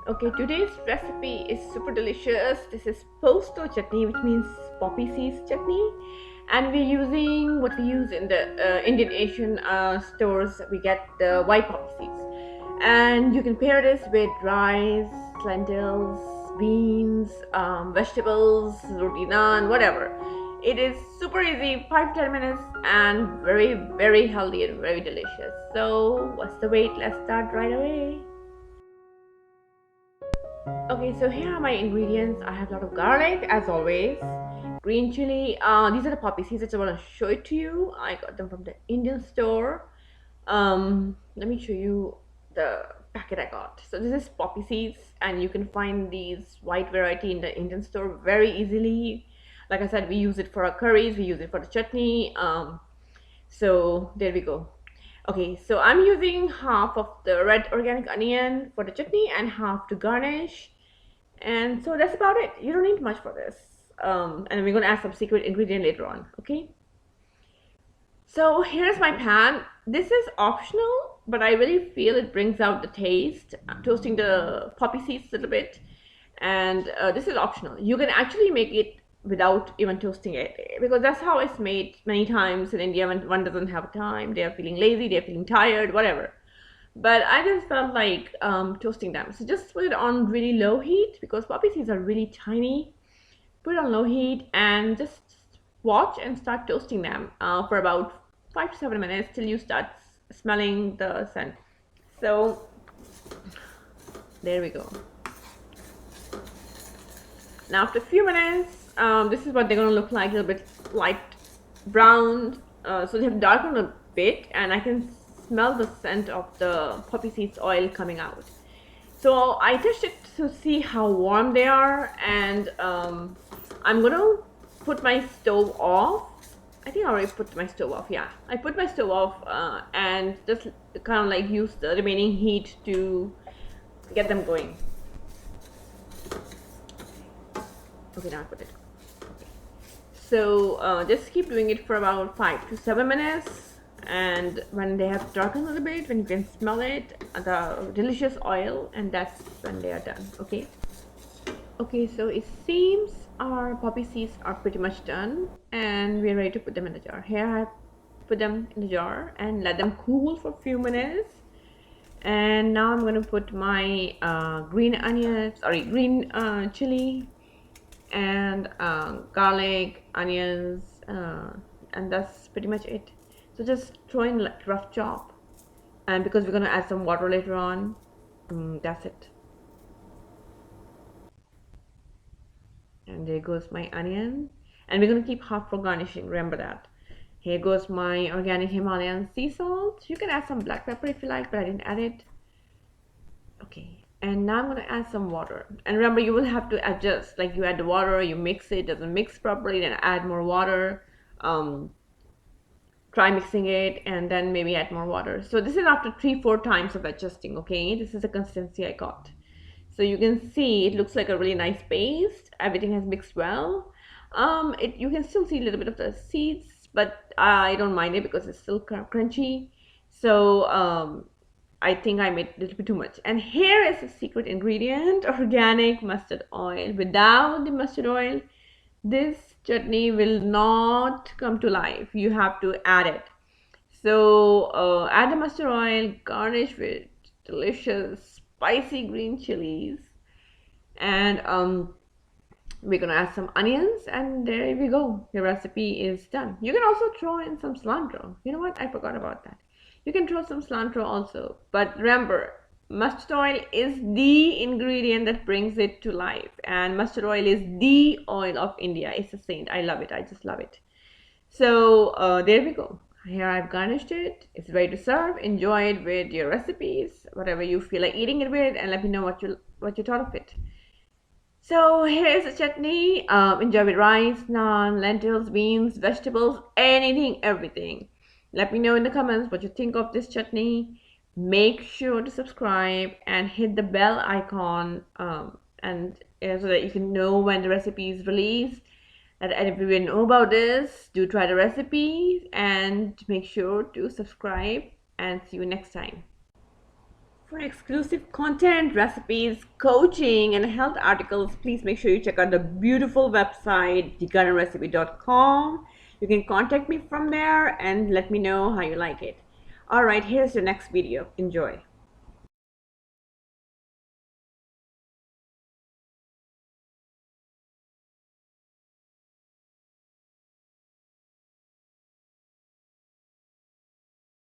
Okay, today's recipe is super delicious. This is Posto Chutney, which means poppy seeds chutney. And we're using what we use in the Indian Asian stores. We get the white poppy seeds. And you can pair this with rice, lentils, beans, vegetables, roti, naan, whatever. It is super easy, 5 to 10 minutes, and very, very healthy and very delicious. So, what's the wait? Let's start right away. Okay, so here are my ingredients. I have a lot of garlic, as always, green chili. These are the poppy seeds. I just want to show it to you. I got them from the Indian store. Let me show you the packet I got. So this is poppy seeds, and you can find these white variety in the Indian store very easily. Like I said, we use it for our curries. We use it for the chutney. So there we go. Okay, so I'm using half of the red organic onion for the chutney and half to garnish. And so that's about it. You don't need much for this. And we're gonna add some secret ingredient later on, okay? So here's my pan. This is optional, but I really feel it brings out the taste. I'm toasting the poppy seeds a little bit. And this is optional. You can actually make it without even toasting it, because that's how it's made many times in India when one doesn't have time, they are feeling lazy, they're feeling tired, whatever. But I just felt like toasting them. So just put it on really low heat because poppy seeds are really tiny. Put it on low heat and just watch and start toasting them for about 5 to 7 minutes till you start smelling the scent. So there we go. Now after a few minutes, this is what they're gonna look like, a little bit light brown. So they have darkened a bit, and I can smell the scent of the poppy seeds oil coming out. So I touched it to see how warm they are, and I'm gonna put my stove off. I think I already put my stove off. Yeah, I put my stove off and just kind of like use the remaining heat to get them going. Okay, now I put it. So just keep doing it for about 5 to 7 minutes, and when they have darkened a little bit, when you can smell it, the delicious oil, and that's when they are done. Okay, so it seems our poppy seeds are pretty much done, and we're ready to put them in the jar. Here I put them in the jar and let them cool for a few minutes. And now I'm going to put my green chili and garlic, onions, and that's pretty much it. So just throw in like rough chop, and because we're gonna add some water later on, that's it. And there goes my onion, and we're gonna keep half for garnishing. Remember that. Here goes my organic Himalayan sea salt. You can add some black pepper if you like, but I didn't add it. Okay, and now I'm going to add some water, and remember you will have to adjust, like you add the water, you mix it, doesn't mix properly, then add more water. Try mixing it and then maybe add more water. So this is after 3-4 times of adjusting. Okay, this is the consistency I got. So you can see it looks like a really nice paste. Everything has mixed well. You can still see a little bit of the seeds, but I don't mind it because it's still crunchy. So I think I made a little bit too much. And here is the secret ingredient, organic mustard oil. Without the mustard oil, this chutney will not come to life. You have to add it. So add the mustard oil, garnish with delicious spicy green chilies, and we're gonna add some onions, and there we go. Your recipe is done. You can also throw in some cilantro. You know what? I forgot about that. You can throw some cilantro also, but remember, mustard oil is the ingredient that brings it to life, and mustard oil is the oil of India. It's a saint. I love it. I just love it. So there we go. Here I've garnished it. It's ready to serve. Enjoy it with your recipes, whatever you feel like eating it with, and let me know what you thought of it. So here's the chutney. Enjoy with rice, naan, lentils, beans, vegetables, anything, everything. Let me know in the comments what you think of this chutney. Make sure to subscribe and hit the bell icon, and so that you can know when the recipe is released. Let everyone know about this. Do try the recipe and make sure to subscribe, and see you next time. For exclusive content, recipes, coaching, and health articles, please make sure you check out the beautiful website, thegardenrecipe.com. You can contact me from there and let me know how you like it. All right, here's the next video. Enjoy.